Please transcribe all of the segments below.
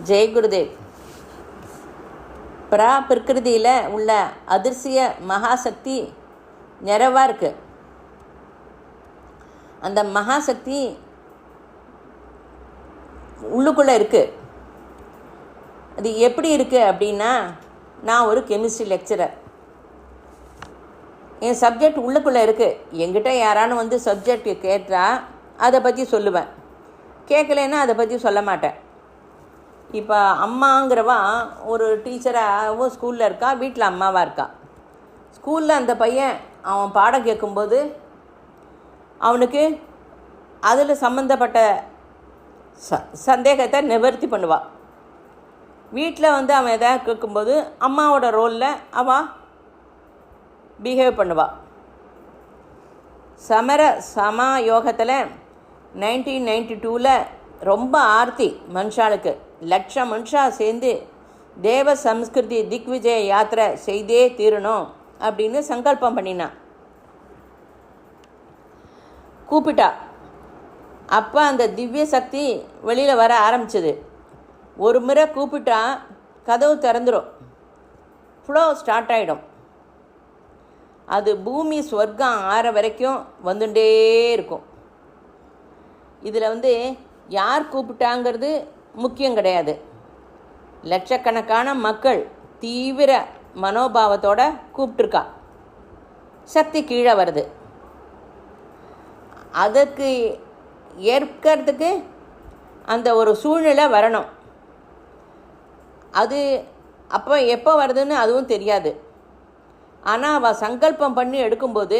ஜெய் குருதேவ். பிரகிருதியில் உள்ள அதிர்சிய மகாசக்தி நிறைவாக இருக்குது. அந்த மகாசக்தி உள்ளுக்குள்ளே இருக்குது. அது எப்படி இருக்குது அப்படின்னா, நான் ஒரு கெமிஸ்ட்ரி லெக்சரர். என் சப்ஜெக்ட் உள்ளுக்குள்ளே இருக்குது. என்கிட்ட யாரானு வந்து சப்ஜெக்ட் கேட்டால் அதை பற்றி சொல்லுவேன், கேட்கலைன்னா அதை பற்றி சொல்ல மாட்டேன். இப்போ அம்மாங்கிறவா ஒரு டீச்சராகவும் ஸ்கூலில் இருக்கா, வீட்டில் அம்மாவாக இருக்கா. ஸ்கூலில் அந்த பையன் அவன் பாடம் கேட்கும்போது அவனுக்கு அதில் சம்மந்தப்பட்ட சந்தேகத்தை நிவர்த்தி பண்ணுவாள். வீட்டில் வந்து அவன் எதாவது கேட்கும்போது அம்மாவோட ரோலில் அவள் பிஹேவ் பண்ணுவாள். சமா யோகத்தில் 1992 ரொம்ப ஆர்த்தி மனுஷாளுக்கு. லட்சம் மனுஷா சேர்ந்து தேவ சம்ஸ்கிருதி திக்விஜய யாத்திரை செய்தே தீரணும் அப்படின்னு சங்கல்பம் பண்ணினான். கூப்பிட்டா. அப்போ அந்த திவ்ய சக்தி வெளியில் வர ஆரம்பிச்சது. ஒரு முறை கூப்பிட்டா கதவு திறந்துடும், ஃப்ளோ ஸ்டார்ட் ஆகிடும். அது பூமி ஸ்வர்க்கம் ஆற வரைக்கும் வந்துட்டே இருக்கும். இதில் வந்து யார் கூப்பிட்டாங்கிறது முக்கியம் கிடையாது. லட்சக்கணக்கான மக்கள் தீவிர மனோபாவத்தோடு கூப்பிட்டுருக்கா. சக்தி கீழே வருது. அதற்கு ஏற்கிறதுக்கு அந்த ஒரு சூழ்நிலை வரணும். அது அப்போ எப்போ வருதுன்னு அதுவும் தெரியாது. ஆனால் அவள் சங்கல்பம் பண்ணி எடுக்கும்போது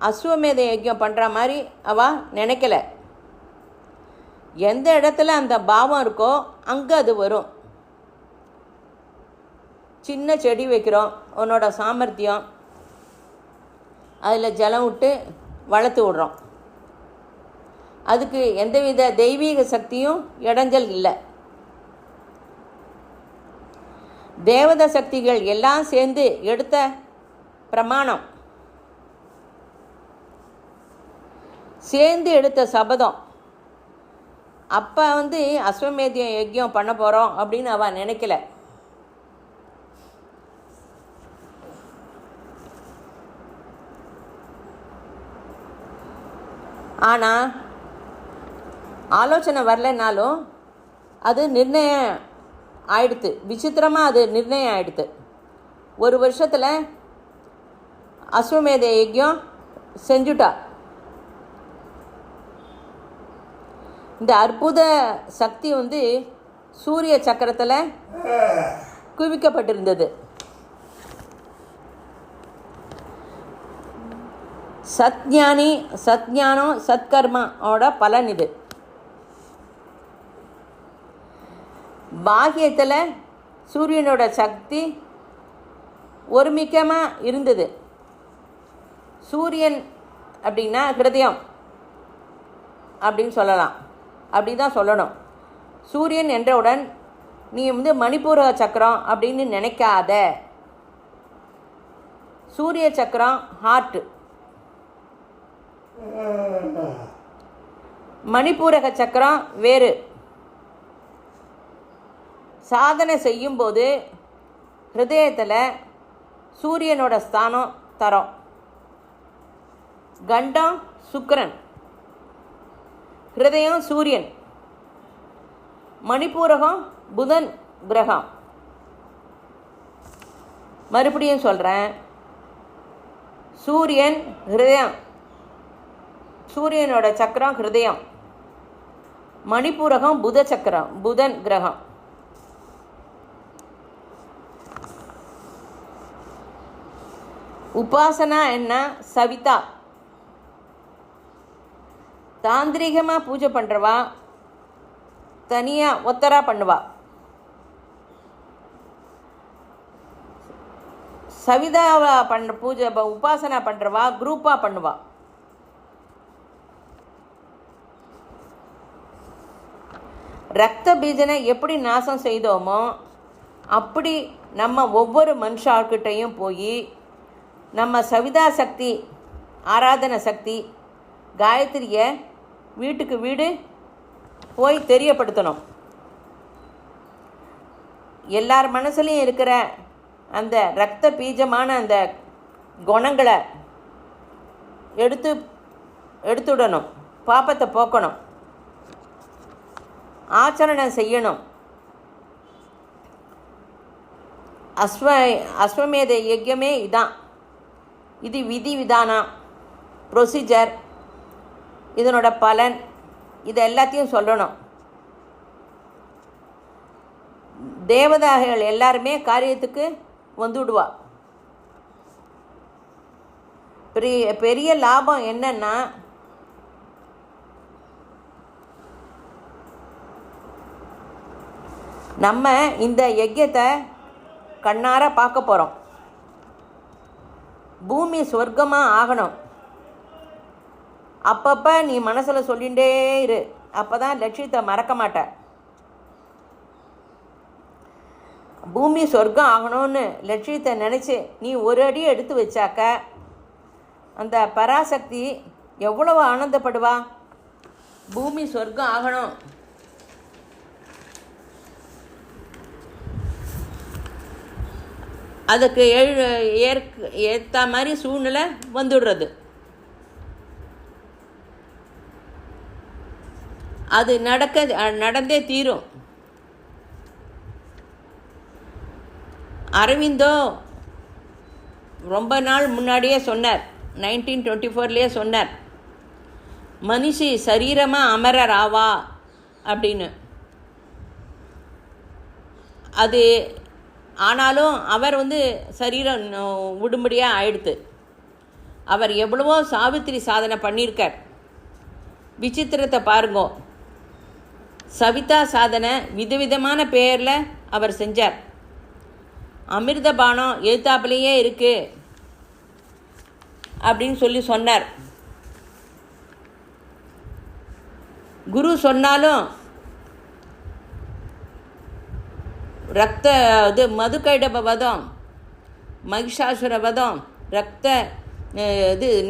அஸ்வமேத யஜ்யம் பண்ணுற மாதிரி அவள் நினைக்கல. எந்த இடத்துல அந்த பாவம் இருக்கோ அங்கே அது வரும். சின்ன செடி வைக்கிறோம், உன்னோட சாமர்த்தியம், அதில் ஜலம் விட்டு வளர்த்து விடுறோம். அதுக்கு எந்தவித தெய்வீக சக்தியும் இடைஞ்சல் இல்லை. தேவத சக்திகள் எல்லாம் சேர்ந்து எடுத்த பிரமாணம், சேர்ந்து எடுத்த சபதம். அப்போ வந்து அஸ்வமேத யஜ்யம் பண்ண போகிறோம் அப்படின்னு அவள் நினைக்கல. ஆனால் ஆலோசனை வரலைன்னாலும் அது நிர்ணயம் ஆயிடுத்து. விசித்திரமாக அது நிர்ணயம் ஆயிடுத்து. ஒரு வருஷத்தில் அஸ்வமேத யஜ்யம் செஞ்சுட்டா. இந்த அற்புத சக்தி வந்து சூரிய சக்கரத்தில் குவிக்கப்பட்டிருந்தது. சத்ஞானம் சத்கர்மாவோட பலன் இது. பாக்கியத்தில் சூரியனோட சக்தி ஒருமிக்கமாக இருந்தது. சூரியன் அப்படின்னா ஹிருதயம் அப்படின்னு சொல்லலாம், அப்படி தான் சொல்லணும். சூரியன் என்றவுடன் நீ வந்து மணிப்பூரக சக்கரம் அப்படின்னு நினைக்காத. சூரிய சக்கரம் ஹார்ட்டு, மணிப்பூரக சக்கரம் வேறு. சாதனை செய்யும்போது ஹிருதயத்தில் சூரியனோட ஸ்தானம் தரோம். கண்டம் சுக்கிரன், ஹிருதயம் சூரியன், மணிப்பூரகம் புதன் கிரகம். மறுபடியும் சொல்கிறேன், சூரியன் ஹிருதயம், சூரியனோட சக்கரம் ஹிருதயம், மணிப்பூரகம் புத சக்கரம் புதன் கிரகம். உபாசனா என்ன? சவிதா. தாந்திரிகமாக பூஜை பண்ணுறவா தனியாக ஒத்தரா பண்ணுவா. சவிதாவை பண்ணுற பூஜை உபாசனா பண்ணுறவா குரூப்பாக பண்ணுவா. ரத்த பீஜனை எப்படி நாசம் செய்தோமோ அப்படி நம்ம ஒவ்வொரு மனுஷாக்கிட்டையும் போய் நம்ம சவிதா சக்தி, ஆராதன சக்தி, காயத்ரியை வீட்டுக்கு வீடு போய் தெரியப்படுத்தணும். எல்லார் மனசுலையும் இருக்கிற அந்த இரத்த பீஜமான அந்த குணங்களை எடுத்துடணும், பாப்பத்தை போக்கணும், ஆச்சரணம் செய்யணும். அஸ்வமேத யஜ்யமே இதான். இது விதி விதானம், ப்ரொசீஜர், இதனோட பலன், இது எல்லாத்தையும் சொல்லணும். தேவதாகள் எல்லாருமே காரியத்துக்கு வந்துவிடுவா. பெரிய லாபம் என்னன்னா, நம்ம இந்த யஜ்யத்தை கண்ணார பார்க்க போகிறோம். பூமி சொர்க்கமாக ஆகணும். அப்பப்போ நீ மனசில் சொல்லிகிட்டே இரு, அப்போ தான் லட்சியத்தை மறக்க மாட்ட. பூமி சொர்க்கம் ஆகணும்னு லட்சியத்தை நினச்சி நீ ஒரு அடி எடுத்து வச்சாக்க அந்த பராசக்தி எவ்வளவு ஆனந்தப்படுவா. பூமி சொர்க்கம் ஆகணும், அதுக்கு ஏற்ற மாதிரி சூழ்நிலை வந்துடுறது. அது நடந்தே தீரும். அரவிந்தோ ரொம்ப நாள் முன்னாடியே சொன்னார், 1924 சொன்னார், மனுஷி சரீரமாக அமரர் ஆவா அப்படின்னு. அது ஆனாலும் அவர் சரீரம் விடும்படியாக ஆயிடுத்து. அவர் எவ்வளவோ சாவித்திரி சாதனை பண்ணியிருக்கார். விசித்திரத்தை பாருங்கோ. சவிதா சாதனை விதவிதமான பெயரில் அவர் செஞ்சார். அமிர்த பானம் எழுத்தாப்புலேயே இருக்குது அப்படின்னு சொன்னார். குரு சொன்னாலும் ரத்த மதுகைடப வதம், மகிஷாசுர வதம், ரத்த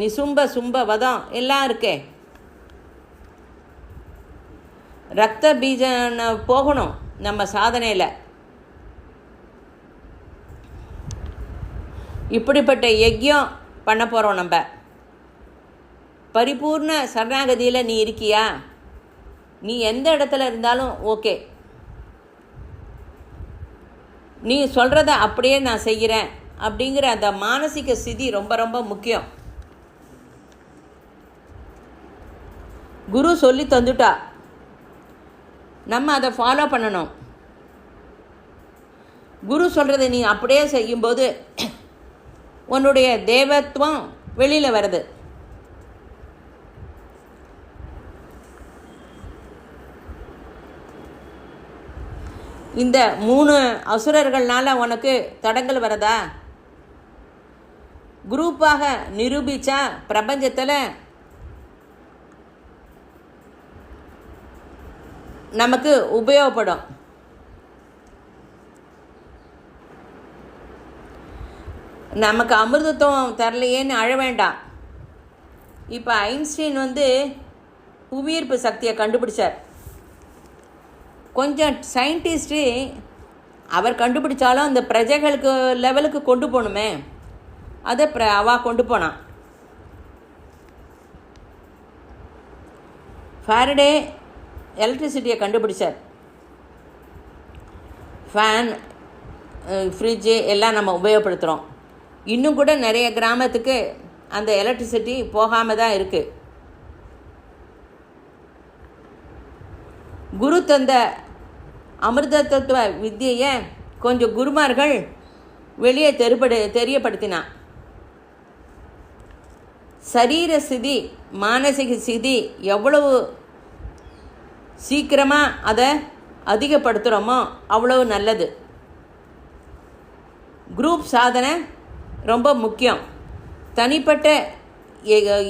நிசும்ப சும்ப வதம் எல்லாம் இருக்கே. ரத்த பீஜம் போகணும் நம்ம சாதனையில். இப்படிப்பட்ட யஜ்யம் பண்ண போகிறோம் நம்ம. பரிபூர்ண சரணாகதியில் நீ இருக்கியா? நீ எந்த இடத்துல இருந்தாலும் ஓகே, நீ சொல்கிறத அப்படியே நான் செய்கிறேன் அப்படிங்கிற அந்த மானசிக ஸ்திதி ரொம்ப ரொம்ப முக்கியம். குரு சொல்லி தந்துட்டா, நம்ம அதை ஃபாலோ பண்ணணும். குரு சொல்கிறத நீ அப்படியே செய்யும்போது உன்னுடைய தேவத்துவம் வெளியில் வருது. இந்த 3 அசுரர்கள்னால உனக்கு தடங்கள் வரதா? குரூப்பாக நிரூபித்தா பிரபஞ்சத்தில் நமக்கு உபயோகப்படும். நமக்கு அமிர்தத்துவம் தரலையேன்னு அழ வேண்டாம். இப்போ ஐன்ஸ்டீன் புவியீர்ப்பு சக்தியை கண்டுபிடிச்சார். கொஞ்சம் சயின்டிஸ்ட்டு அவர் கண்டுபிடிச்சாலும் அந்த பிரஜைகளுக்கு லெவலுக்கு கொண்டு போகணுமே, அதை கொண்டு போனான். ஃபாரடே எலக்ட்ரிசிட்டியை கண்டுபிடிச்சார். ஃபேன், ஃப்ரிட்ஜு எல்லாம் நம்ம உபயோகப்படுத்துகிறோம். இன்னும் கூட நிறைய கிராமத்துக்கு அந்த எலக்ட்ரிசிட்டி போகாமல் தான் இருக்குது. குரு தந்த அமிர்த தத்துவ வித்தியை கொஞ்சம் குருமார்கள் வெளியே தெரியப்படுத்தினான். சரீர ஸ்திதி, மானசிக ஸ்திதி எவ்வளவு சீக்கிரமாக அதை அதிகப்படுத்துகிறோமோ அவ்வளவு நல்லது. குரூப் சாதனை ரொம்ப முக்கியம். தனிப்பட்ட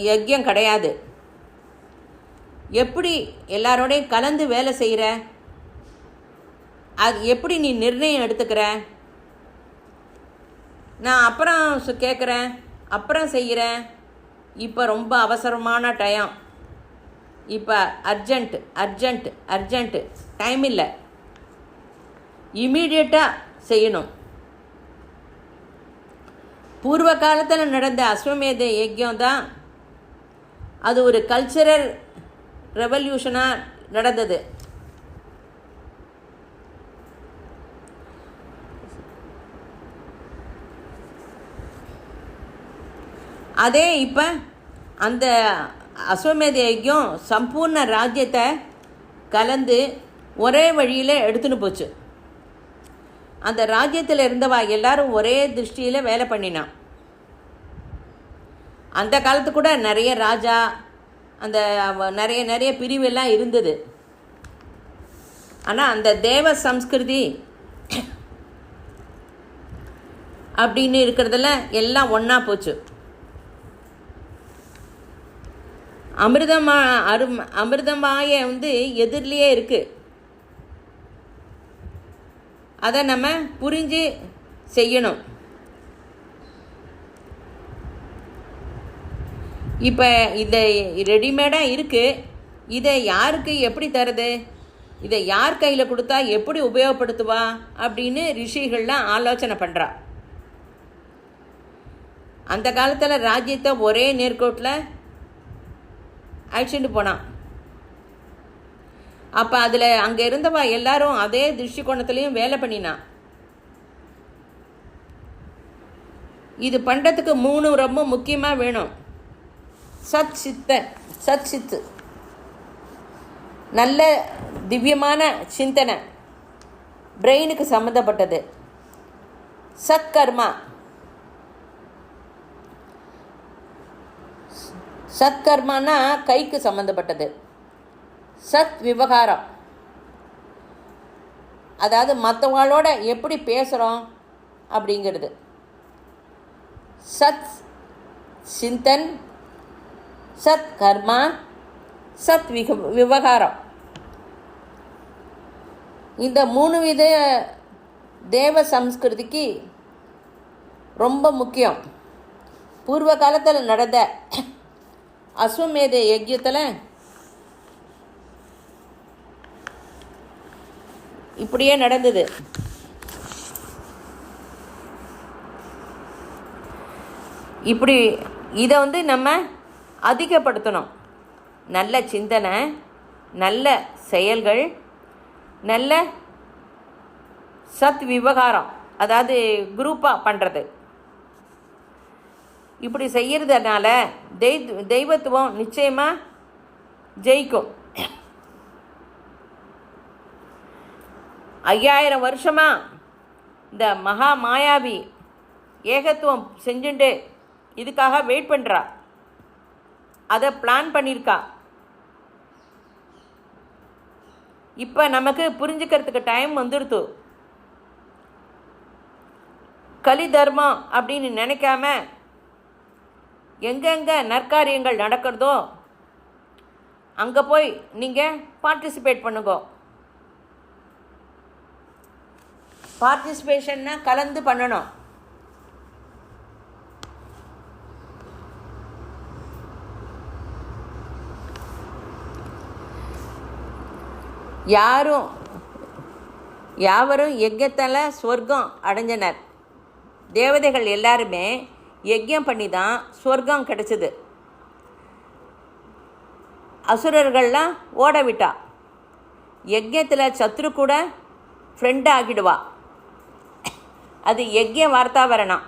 யஜ்யம் கிடையாது. எப்படி எல்லாரோடையும் கலந்து வேலை செய்கிற, அது எப்படி நீ நிர்ணயம் எடுத்துக்கிற? நான் அப்புறம் கேட்குறேன், அப்புறம் செய்கிறேன், இப்போ ரொம்ப அவசரமான டைம், இப்போ அர்ஜென்ட்டு டைம் இல்லை. இமீடியட்டாக செய்யணும். பூர்வ காலத்தில் நடந்த அஸ்வமேத யஜ்யம் தான் அது ஒரு கல்ச்சரல் ரெவல்யூஷனாக நடந்தது. அதே இப்போ அந்த அஸ்வமேத யஜ்யம் சம்பூர்ண ராஜ்யத்தை கலந்து ஒரே வழியில் எடுத்துன்னு போச்சு. அந்த ராஜ்யத்தில் இருந்தவா எல்லாரும் ஒரே திருஷ்டியில் வேலை பண்ணினான். அந்த காலத்து கூட நிறைய ராஜா அந்த நிறைய பிரிவெல்லாம் இருந்தது. ஆனால் அந்த தேவ சம்ஸ்கிருதி அப்படின்னு இருக்கிறதுல எல்லாம் ஒன்றா போச்சு. அமிர்தமாய எதிரிலேயே இருக்குது. அதை நம்ம புரிஞ்சு செய்யணும். இப்போ இந்த ரெடிமேடாக இருக்குது, இதை யாருக்கு எப்படி தருது, இதை யார் கையில் கொடுத்தா எப்படி உபயோகப்படுத்துவா அப்படின்னு ரிஷிகள்லாம் ஆலோசனை பண்ணுறா. அந்த காலத்தில் ராஜ்யத்தை ஒரே நேர்கோட்டில் அழைச்சிட்டு போனான். அப்போ அதில் அங்கே இருந்தவா எல்லாரும் அதே திருஷ்டிகோணத்துலேயும் வேலை பண்ணினான். இது பண்ணுறதுக்கு 3 ரொம்ப முக்கியமாக வேணும். சத் சித்து, நல்ல திவ்யமான சிந்தனை, பிரெயினுக்கு சம்மந்தப்பட்டது. சத்கர்மா, சத்கர்மானா கைக்கு சம்மந்தப்பட்டது. சத் விவகாரம், அதாவது மற்றவங்களோட எப்படி பேசுகிறோம் அப்படிங்கிறது. சத் சிந்தன், சத் கர்மா, சத் விவகாரம். இந்த 3 வித தேவ சம்ஸ்கிருதிக்கு ரொம்ப முக்கியம். பூர்வ காலத்தில் நடந்த அஸ்வமேத யஜ்யத்தில் இப்படியே நடந்தது. இப்படி இதை நம்ம அதிகப்படுத்தணும். நல்ல சிந்தனை, நல்ல செயல்கள், நல்ல சத் விவகாரம், அதாவது குரூப்பாக பண்ணுறது. இப்படி செய்கிறதுனால தெய்வத்துவம் நிச்சயமாக ஜெயிக்கும். 5000 வருஷமாக இந்த மகா மாயாவி ஏகத்துவம் செஞ்சுட்டு இதுக்காக வெயிட் பண்ணுறா. அதை பிளான் பண்ணியிருக்கா. இப்போ நமக்கு புரிஞ்சுக்கிறதுக்கு டைம் வந்துடுத்து. கலி தர்மம் அப்படின்னு நினைக்காம எங்கெங்கே நற்காரியங்கள் நடக்கிறதோ அங்கே போய் நீங்கள் பார்ட்டிசிபேட் பண்ணுங்க. பார்ட்டிசிபேஷன்னா கலந்து பண்ணணும். யாவரும் யஜ்யத்தால் சொர்க்கம் அடைஞ்சனர். தேவதைகள் எல்லாருமே யஜ்யம் பண்ணி தான் சொர்க்கம் கிடைச்சிது. அசுரர்கள்லாம் ஓட விட்டா. யஜ்யத்தில் சத்ரு கூட ஃப்ரெண்ட் ஆகிடுவா. அது யஜ்ய வார்த்தாவரணம்.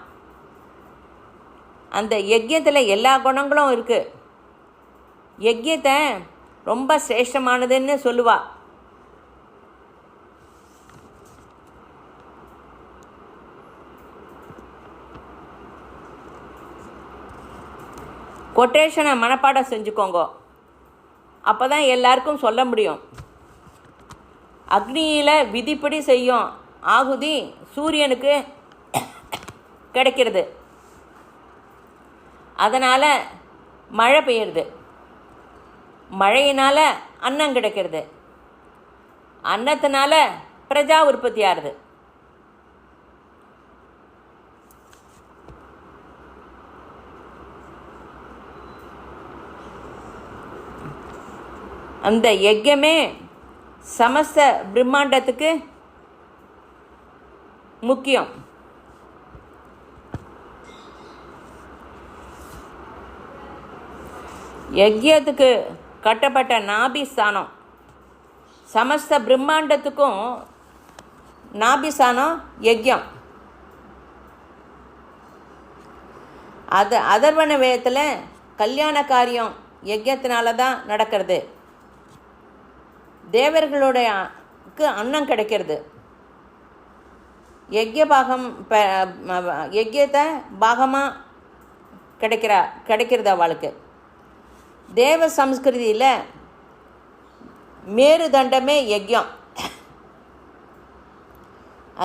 அந்த யஜ்யத்தில் எல்லா குணங்களும் இருக்குது. யஜ்யத்தை ரொம்ப சிரேஷ்டமானதுன்னு சொல்லுவா. கொட்டேஷனை மனப்பாடம் செஞ்சுக்கோங்க. அப்போ தான் எல்லாருக்கும் சொல்ல முடியும். அக்னியில் விதிப்படி செய்யும் ஆகுதி சூரியனுக்கு கிடைக்கிறது. அதனால் மழை பெய்யுறது. மழையினால் அன்னம் கிடைக்கிறது. அன்னத்தினால பிரஜா உற்பத்தி ஆகுது. அந்த யஜ்யமே சமஸ்த பிரம்மாண்டத்துக்கு முக்கியம். யஜ்யத்துக்கு கட்டப்பட்ட நாபிஸ்தானம், சமஸ்த பிரம்மாண்டத்துக்கும் நாபிஸ்தானம் யஜ்யம். அதர்வண வேதத்தில் கல்யாண காரியம் யஜ்யத்தினால தான் நடக்கிறது. தேவர்களுடைய அன்னம் கிடைக்கிறது. யஜ்யத்தை பாகமாக கிடைக்கிறது அவளுக்கு. தேவ சம்ஸ்கிருதியில் மேருதண்டமே யஜ்யம்.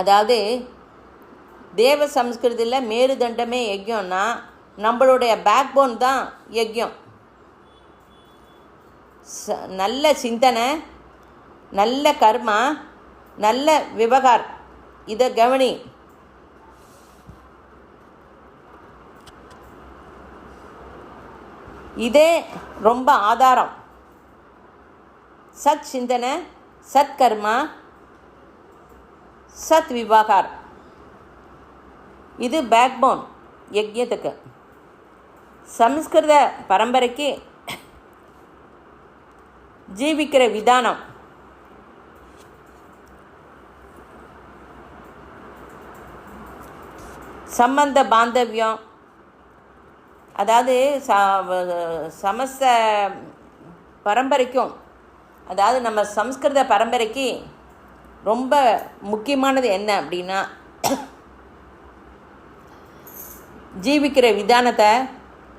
அதாவது தேவ சம்ஸ்கிருதியில் மேருதண்டமே யஜ்யம்னா நம்மளுடைய பேக்போன் தான் யஜ்யம். நல்ல சிந்தனை, நல்ல கர்மா, நல்ல விவகார், இதை கவனி. இதே ரொம்ப ஆதாரம். சத் சிந்தனை, சத்கர்மா, சத் விவகார், இது பேக்போன் யஜ்யத்துக்கு. சம்ஸ்கிருத பரம்பரைக்கு ஜீவிக்கிற விதானம், சம்பந்த பாந்தவியம், அதாவது சமஸ்த பரம்பரைக்கும், அதாவது நம்ம சம்ஸ்கிருத பரம்பரைக்கு ரொம்ப முக்கியமானது என்ன அப்படின்னா, ஜீவிக்கிற விதானத்தை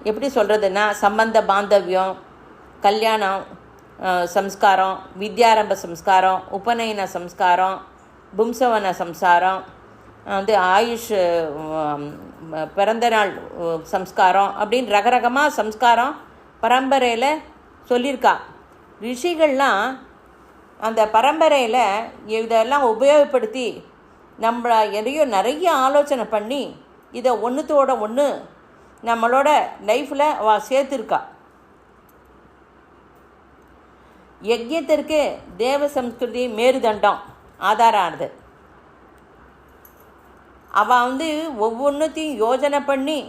எப்படி சொல்கிறதுன்னா, சம்பந்த பாந்தவியம், கல்யாணம் சம்ஸ்காரம், வித்யாரம்ப சம்ஸ்காரம், உபநயன சம்ஸ்காரம், பும்சவன சம்ஸ்காரம், ஆயுஷ் பிறந்தநாள் சம்ஸ்காரம் அப்படின்னு ரகரகமாக சம்ஸ்காரம் பரம்பரையில் சொல்லியிருக்கா. ரிஷிகள்லாம் அந்த பரம்பரையில் இதெல்லாம் உபயோகப்படுத்தி நம்மளை நிறைய ஆலோசனை பண்ணி இதை ஒன்றுத்தோட ஒன்று நம்மளோட லைஃப்பில் சேர்த்துருக்கா. யஜ்யத்திற்கு தேவ சம்ஸ்கிருதி மேருதண்டம் ஆதாரம் ஆனது. அவள் ஒவ்வொன்றுத்தையும் யோஜனை பண்ணி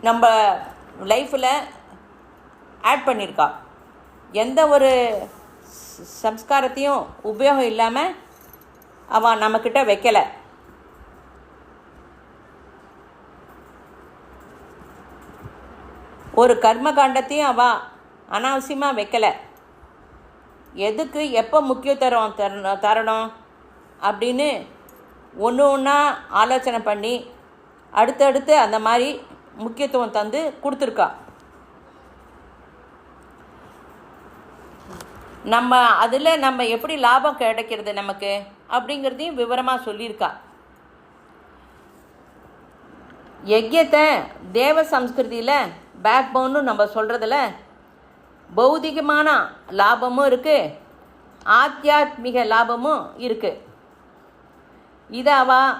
நம்ம லைஃப்பில் ஆட் பண்ணியிருக்கா. எந்த ஒரு சம்ஸ்காரத்தையும் உபயோகம் இல்லாமல் அவள் நம்மக்கிட்ட வைக்கலை. ஒரு கர்மகாண்டத்தையும் அவள் அனாவசியமாக வைக்கலை. எதுக்கு எப்போ முக்கியத்துவம் தரணும் அப்படின்னு ஒன்று ஒன்றா ஆலோசனை பண்ணி அடுத்தடுத்து அந்த மாதிரி முக்கியத்துவம் தந்து கொடுத்துருக்கா. நம்ம எப்படி லாபம் கிடைக்கிறது நமக்கு அப்படிங்கிறதையும் விவரமாக சொல்லியிருக்கா. யஜ்யத்தை தேவ சம்ஸ்கிருதியில் பேக்போன்னு நம்ம சொல்கிறதுல பௌதிகமான லாபமும் இருக்குது, ஆத்தியாத்மிக லாபமும் இருக்குது. இதை அவள்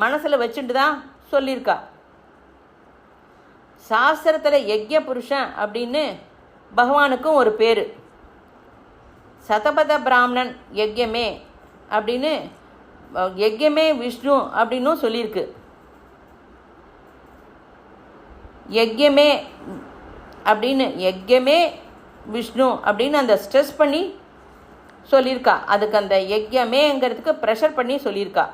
மனசில் வச்சுட்டு தான் சொல்லியிருக்கா. சாஸ்திரத்தில் யஜ்ய புருஷன் அப்படின்னு பகவானுக்கும் ஒரு பேர். சதபத பிராமணன் யஜ்யமே அப்படின்னு, யஜ்யமே விஷ்ணு அப்படின்னும் சொல்லியிருக்கு. யஜ்யமே அப்படின்னு, யஜ்யமே விஷ்ணு அப்படின்னு அந்த ஸ்ட்ரெஸ் பண்ணி சொல்லியிருக்கா. அதுக்கு அந்த யஜ்யமேங்கிறதுக்கு ப்ரெஷர் பண்ணி சொல்லியிருக்கா.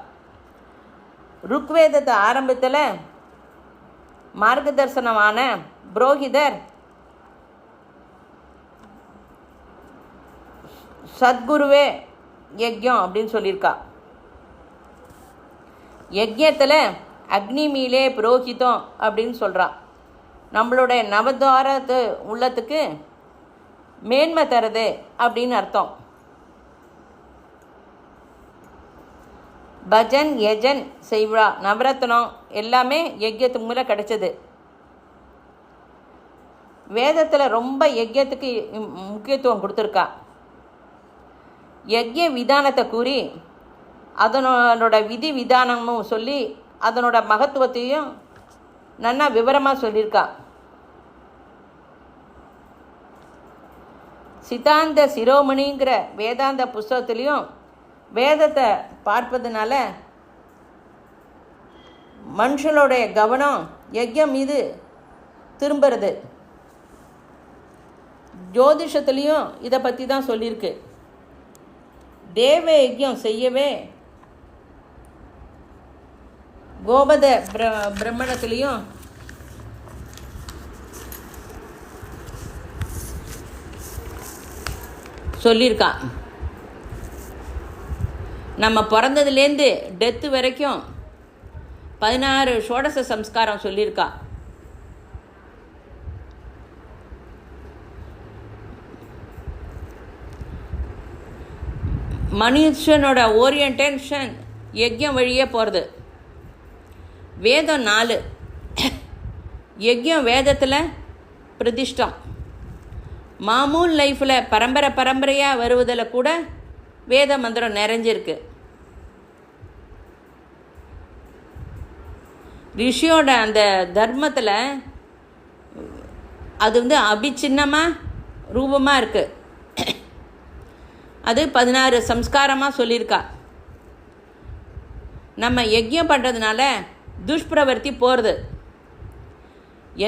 ருக்வேதத்தை ஆரம்பத்தில் மார்கதர்சனமான புரோஹிதர் சத்குருவே யஜ்யம் அப்படின்னு சொல்லியிருக்கா. யஜ்யத்தில் அக்னி மீலே புரோஹிதம் அப்படின்னு சொல்கிறா. நம்மளுடைய நவத்வாரத்து உள்ளத்துக்கு மேன்மை தருது அப்படின்னு அர்த்தம். பஜன் யஜன் செய்வா நவரத்னம் எல்லாமே யஜ்யத்துக்கு மூலம் கிடைச்சது. வேதத்தில் ரொம்ப யஜ்யத்துக்கு முக்கியத்துவம் கொடுத்துருக்கா. யஜ்ய விதானத்தை கூறி அதனோட விதி விதானமும் சொல்லி அதனோட மகத்துவத்தையும் நல்லா விவரமாக சொல்லியிருக்கா. சித்தாந்த சிரோமணிங்கிற வேதாந்த புஸ்தகத்துலேயும் வேதத்தை பார்ப்பதுனால மனுஷனுடைய கவனம் யஜ்யம் மீது திரும்புறது. ஜோதிஷத்துலேயும் இதை பற்றி தான் சொல்லியிருக்கு. தேவ யஜ்யம் செய்யவே கோபத பிரம்மணத்துலேயும் சொல்லியிருக்கா. நம்ம பிறந்ததுலேருந்து டெத்து வரைக்கும் 16 ஷோடச சம்ஸ்காரம் சொல்லியிருக்கா. மனுஷனோட ஓரியன்டேஷன் யஜ்யம் வழியே போகிறது. வேதம் 4. யஜ்யம் வேதத்தில் பிரதிஷ்டம். மாமூல் லைஃப்பில் பரம்பரையாக வருவதில் கூட வேத மந்திரம் நிறைஞ்சிருக்கு. ரிஷியோட அந்த தர்மத்தில் அது அபிச்சின்னமாக ரூபமாக இருக்குது. அது 16 சம்ஸ்காரமாக சொல்லியிருக்கா. நம்ம யஜ்யம் பண்ணுறதுனால துஷ்பிரவர்த்தி போகிறது.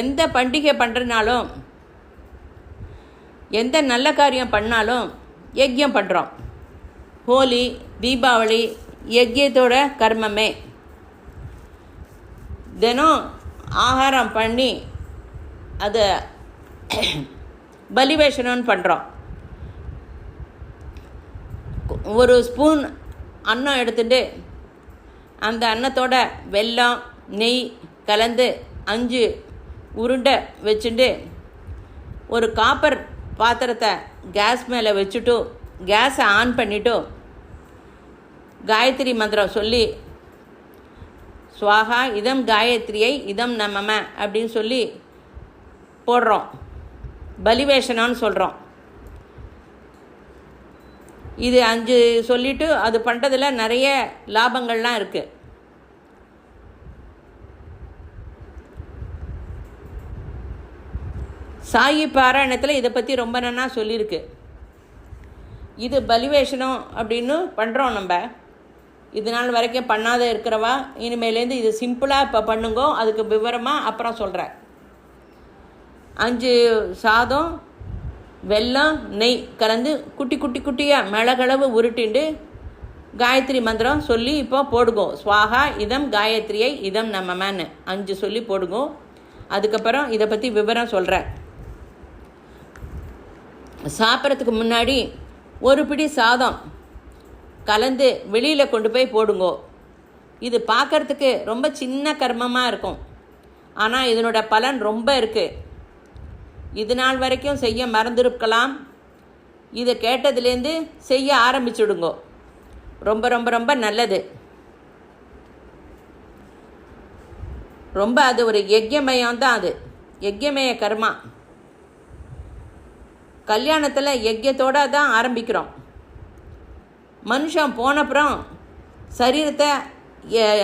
எந்த பண்டிகை பண்ணுறதுனாலும் எந்த நல்ல காரியம் பண்ணாலும் யஜ்யம் பண்ணுறோம். ஹோலி, தீபாவளி யஜ்யத்தோட கர்மமே. தினம் ஆகாரம் பண்ணி அதை பலிவேஷனம்னு பண்ணுறோம். ஒரு ஸ்பூன் அன்னம் எடுத்துட்டு அந்த அன்னத்தோட வெல்லம் நெய் கலந்து 5 உருண்டை வச்சுட்டு ஒரு காப்பர் பாத்திரத்தை கேஸ் மேலே வச்சுட்டு கேஸை ஆன் பண்ணிவிட்டு காயத்ரி மந்திரம் சொல்லி ஸ்வாகா இதம் காயத்ரியை இதம் நமம அப்படின்னு சொல்லி போடுறோம். பலிவேஷனான்னு சொல்கிறோம். இது 5 சொல்லிவிட்டு அது பண்ணுறதுல நிறைய லாபங்கள்லாம் இருக்குது. சாயி பாராயணத்தில் இதை பற்றி ரொம்ப நன்னா சொல்லியிருக்கு. இது பலிவேஷனம் அப்படின்னு பண்ணுறோம். நம்ம இது நாள் வரைக்கும் பண்ணாத இருக்கிறவா இனிமேலேருந்து இது சிம்பிளாக இப்போ பண்ணுங்கோ. அதுக்கு விவரமாக அப்புறம் சொல்கிறேன். 5 சாதம் வெல்லம் நெய் கலந்து குட்டியாக மிளகளவு உருட்டிண்டு காயத்ரி மந்திரம் சொல்லி இப்போ போடுங்கோ. ஸ்வாகா இதம் காயத்ரியை இதம் நமமன்னு 5 சொல்லி போடுங்கோ. அதுக்கப்புறம் இதை பற்றி விவரம் சொல்கிறேன். சாப்பிட்றதுக்கு முன்னாடி ஒரு பிடி சாதம் கலந்து வெளியில் கொண்டு போய் போடுங்கோ. இது பார்க்குறதுக்கு ரொம்ப சின்ன கர்மமாக இருக்கும். ஆனால் இதனோட பலன் ரொம்ப இருக்குது. இது நாள் வரைக்கும் செய்ய மறந்துருக்கலாம். இதை கேட்டதுலேருந்து செய்ய ஆரம்பிச்சுடுங்கோ. ரொம்ப ரொம்ப ரொம்ப நல்லது. ரொம்ப அது ஒரு யஜ்யமயம் தான். அது யஜ்யமய கர்மா. கல்யாணத்தில் யஜ்யத்தோடு தான் ஆரம்பிக்கிறோம். மனுஷன் போனப்புறம் சரீரத்தை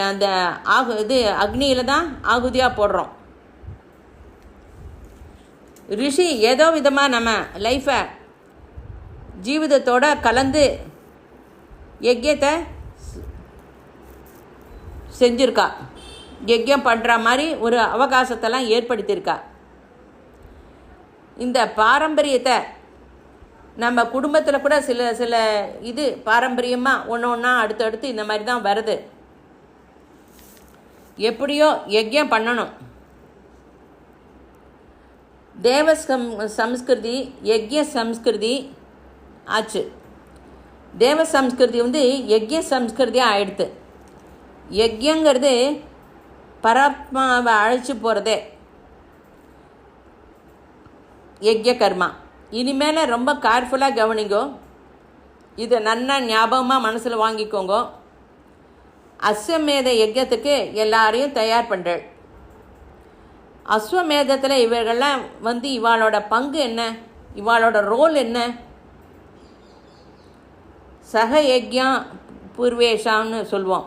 அந்த அக்னியில் தான் ஆகுதியாக போடுறோம். ரிஷி ஏதோ விதமாக நம்ம லைஃப்பை ஜீவிதத்தோடு கலந்து யஜ்யத்தை செஞ்சுருக்கா. யஜ்யம் பண்ணுற மாதிரி ஒரு அவகாசத்தெல்லாம் ஏற்படுத்தியிருக்கா. இந்த பாரம்பரியத்தை நம்ம குடும்பத்தில் கூட சில இது பாரம்பரியமாக ஒன்றா அடுத்தடுத்து இந்த மாதிரி தான் வருது. எப்படியோ யஜ்யம் பண்ணணும். தேவ சம்ஸ்கிருதி யஜ்ய சம்ஸ்கிருதி ஆச்சு. தேவ சம்ஸ்கிருதி யஜ்ய சம்ஸ்கிருதியாக ஆயிடுத்து. யஜ்யங்கிறது பரமாத்மாவை அழைச்சி போகிறதே யஜ்ய கர்மா. இனிமேல் ரொம்ப கேர்ஃபுல்லாக கவனிங்கோ. இதை நன்னா ஞாபகமாக மனசில் வாங்கிக்கோங்க. அஸ்வமேத யஜ்யத்துக்கு எல்லாரையும் தயார் பண்ணுறேன். அஸ்வமேதத்தில் இவர்கள்லாம் இவாளோட பங்கு என்ன, இவாளோட ரோல் என்ன? சக யஜ்யம் பூர்வேஷான்னு சொல்லுவோம்.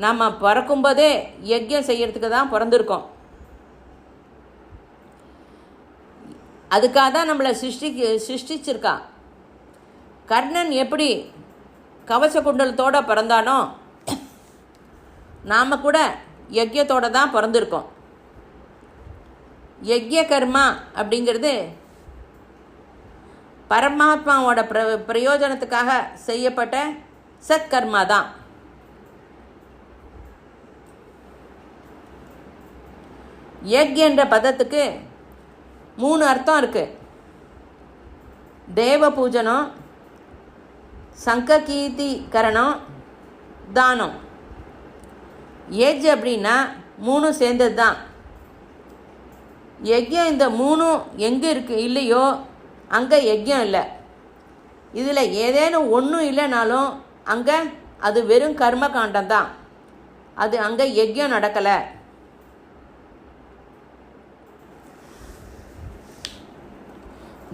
நாம் பிறக்கும்போதே யஜ்யம் செய்கிறதுக்கு தான் பிறந்திருக்கோம். அதுக்காக தான் நம்மளை சிருஷ்டிச்சிருக்கா. கர்ணன் எப்படி கவச குண்டலத்தோடு பிறந்தானோ நாம் கூட யஜ்யத்தோடு தான் பிறந்திருக்கோம். யஜ்ய கர்மா அப்படிங்கிறது பரமாத்மாவோட பிரயோஜனத்துக்காக செய்யப்பட்ட சத்கர்மா தான். யஜ் என்ற பதத்துக்கு 3 அர்த்தம் இருக்குது. தேவ பூஜனம், சங்ககீர்த்திகரணம், தானம். யஜ் அப்படின்னா 3 சேர்ந்தது தான். யஜ்யம் இந்த 3 எங்கே இல்லையோ அங்கே யஜ்யம் இல்லை. இதில் ஏதேனும் ஒன்றும் இல்லைனாலும் அங்கே அது வெறும் கர்ம காண்டம் தான். அது அங்கே யஜ்யம் நடக்கலை.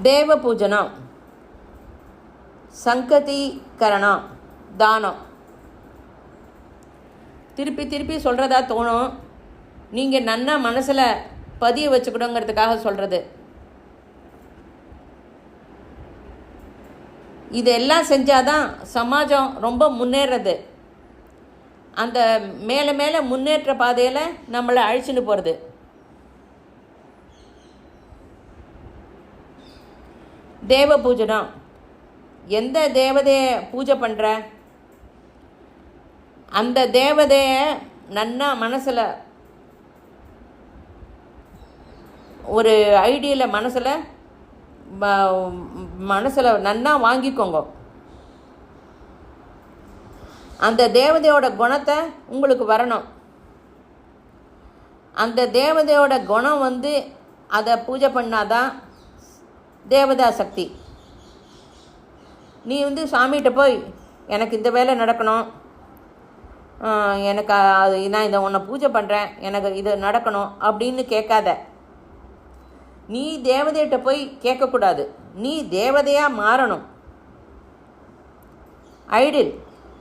தேவ பூஜனம், சங்கதீகரணம், தானம். திருப்பி திருப்பி சொல்கிறதா தோணும். நீங்கள் நன்னா மனசில் பதிய வச்சுக்கணுங்கிறதுக்காக சொல்கிறது. இதெல்லாம் செஞ்சாதான் சமாஜம் ரொம்ப முன்னேறது. அந்த மேலே மேலே முன்னேற்ற பாதையில் நம்மளை அழிச்சுன்னு போகிறது. தேவ பூஜனம், எந்த தேவதையை பூஜை பண்ணுற அந்த தேவதையை நன்னா மனசில் ஒரு ஐடியில் மனசில் நன்னா வாங்கிக்கோங்க. அந்த தேவதையோட குணத்தை உங்களுக்கு வரணும். அந்த தேவதையோட குணம் அதை பூஜை பண்ணாதான் தேவதா சக்தி. நீ சாமிகிட்ட போய் எனக்கு இந்த வேலை நடக்கணும், எனக்கு நான் இதை உன்னை பூஜை பண்ணுறேன், எனக்கு இது நடக்கணும் அப்படின்னு கேட்காத. நீ தேவதையிட்ட போய் கேட்கக்கூடாது. நீ தேவதையாக மாறணும். ஐடில்.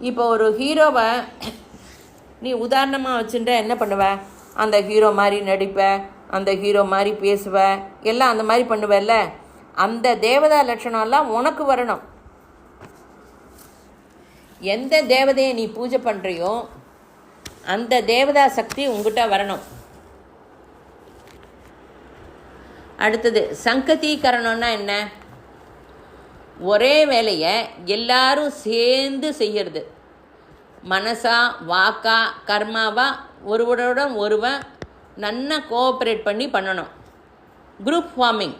இப்போ ஒரு ஹீரோவை நீ உதாரணமாக வச்சுட்ட என்ன பண்ணுவ? அந்த ஹீரோ மாதிரி நடிப்ப, அந்த ஹீரோ மாதிரி பேசுவ, எல்லாம் அந்த மாதிரி பண்ணுவல்ல. அந்த தேவதா லட்சணம்லாம் உனக்கு வரணும். எந்த தேவதையை நீ பூஜை பண்ணுறியோ அந்த தேவதா சக்தி உங்ககிட்ட வரணும். அடுத்தது சங்கதீகரணம்னா என்ன? ஒரே வேலையை எல்லாரும் சேர்ந்து செய்கிறது. மனசா, வாக்கா, கர்மாவா ஒருவரோட ஒருவன் நல்லா கோஆப்ரேட் பண்ணி பண்ணணும். Group farming.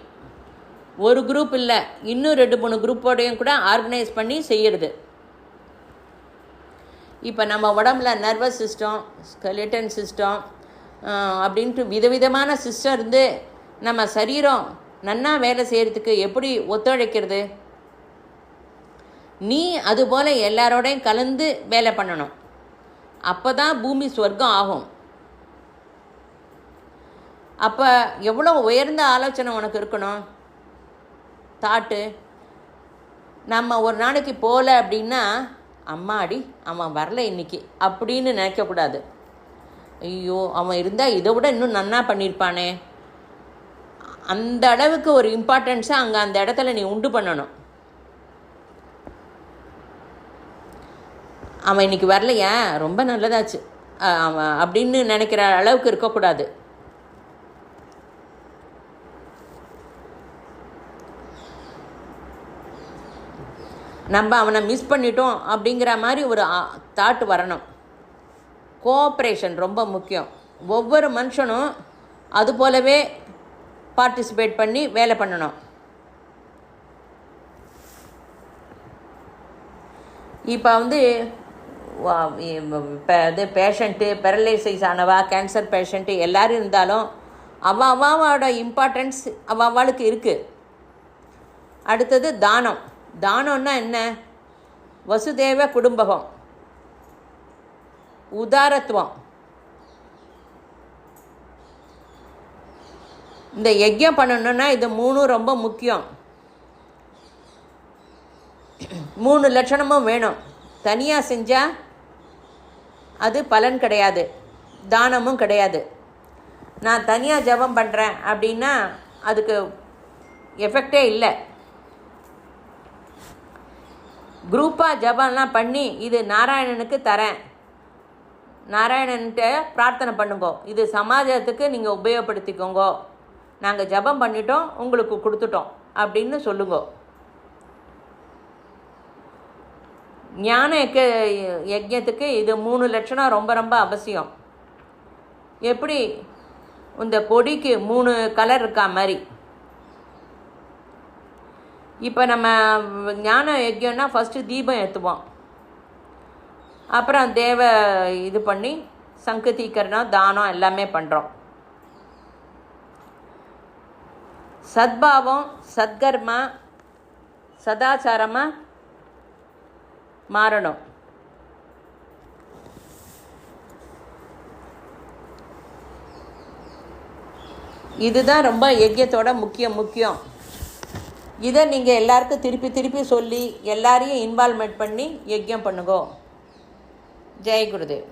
ஒரு குரூப் இல்லை, இன்னும் 2-3 குரூப்போடையும் கூட ஆர்கனைஸ் பண்ணி செய்கிறது. இப்போ நம்ம உடம்புல நர்வஸ் சிஸ்டம், ஸ்கெலிட்டன் சிஸ்டம் அப்படின்ட்டு விதவிதமான சிஸ்டம் இருந்து நம்ம சரீரம் நன்னா வேலை செய்கிறதுக்கு எப்படி ஒத்துழைக்கிறது? நீ அதுபோல் எல்லாரோடையும் கலந்து வேலை பண்ணணும். அப்போ தான் பூமி சொர்க்கம் ஆகும். அப்போ எவ்வளோ உயர்ந்த ஆலோசனை உனக்கு இருக்கணும். தாட்டு. நம்ம ஒரு நாளைக்கு போகல அப்படின்னா அம்மாடி அவன் வரல இன்னைக்கு அப்படின்னு நினைக்கக்கூடாது. ஐயோ அவன் இருந்தால் இதை விட இன்னும் நன்னா பண்ணியிருப்பானே. அந்த அளவுக்கு ஒரு இம்பார்ட்டன்ஸை அங்கே அந்த இடத்துல நீ உண்டு பண்ணணும். அவன் இன்னைக்கு வரலையா, ரொம்ப நல்லதாச்சு அவன் அப்படின்னு நினைக்கிற அளவுக்கு இருக்கக்கூடாது. நம்ம அவனை மிஸ் பண்ணிட்டோம் அப்படிங்கிற மாதிரி ஒரு தாட்டு வரணும். கோஆப்ரேஷன் ரொம்ப முக்கியம். ஒவ்வொரு மனுஷனும் அது போலவே பார்ட்டிசிபேட் பண்ணி வேலை பண்ணணும். இப்போ பேஷண்ட்டு, பேரலைசைஸ் ஆனவா, கேன்சர் பேஷண்ட்டு எல்லோரும் இருந்தாலும் அவாவோட இம்பார்ட்டன்ஸ் அவளுக்கு இருக்குது. அடுத்தது தானம். தானம்னா என்ன? வசுதேவ குடும்பகம், உதாரத்துவம். இந்த யஜ்யம் பண்ணணுன்னா இது 3 ரொம்ப முக்கியம். 3 லட்சணமும் வேணும். தனியாக செஞ்சால் அது பலன் கிடையாது, தானமும் கிடையாது. நான் தனியாக ஜபம் பண்ணுறேன் அப்படின்னா அதுக்கு எஃபெக்டே இல்லை. குரூப்பாக ஜபம்லாம் பண்ணி இது நாராயணனுக்கு தரேன், நாராயணன்கிட்ட பிரார்த்தனை பண்ணுங்கோ, இது சமாஜத்துக்கு நீங்கள் உபயோகப்படுத்திக்கோங்கோ, நாங்கள் ஜபம் பண்ணிட்டோம் உங்களுக்கு கொடுத்துட்டோம் அப்படின்னு சொல்லுங்கோ. ஞான யஜ்ஞத்துக்கு இது 3 லட்சணம் ரொம்ப ரொம்ப அவசியம். எப்படி இந்த கொடிக்கு 3 கலர் இருக்கா மாதிரி. இப்போ நம்ம ஞான யஜ்யம்னா ஃபஸ்ட்டு தீபம் ஏற்றுவோம், அப்புறம் தேவ இது பண்ணி சங்கதீகரணம் தானம் எல்லாமே பண்ணுறோம். சத்பாவம் சத்கர்மா சதாச்சாரமாக மாறணும். இதுதான் ரொம்ப யஜ்யத்தோட முக்கியம். இதை நீங்கள் எல்லாருக்கும் திருப்பி சொல்லி எல்லாரையும் இன்வால்வ்மெண்ட் பண்ணி யஜ்யம் பண்ணுங்கோ. ஜெய் குருதேவ்.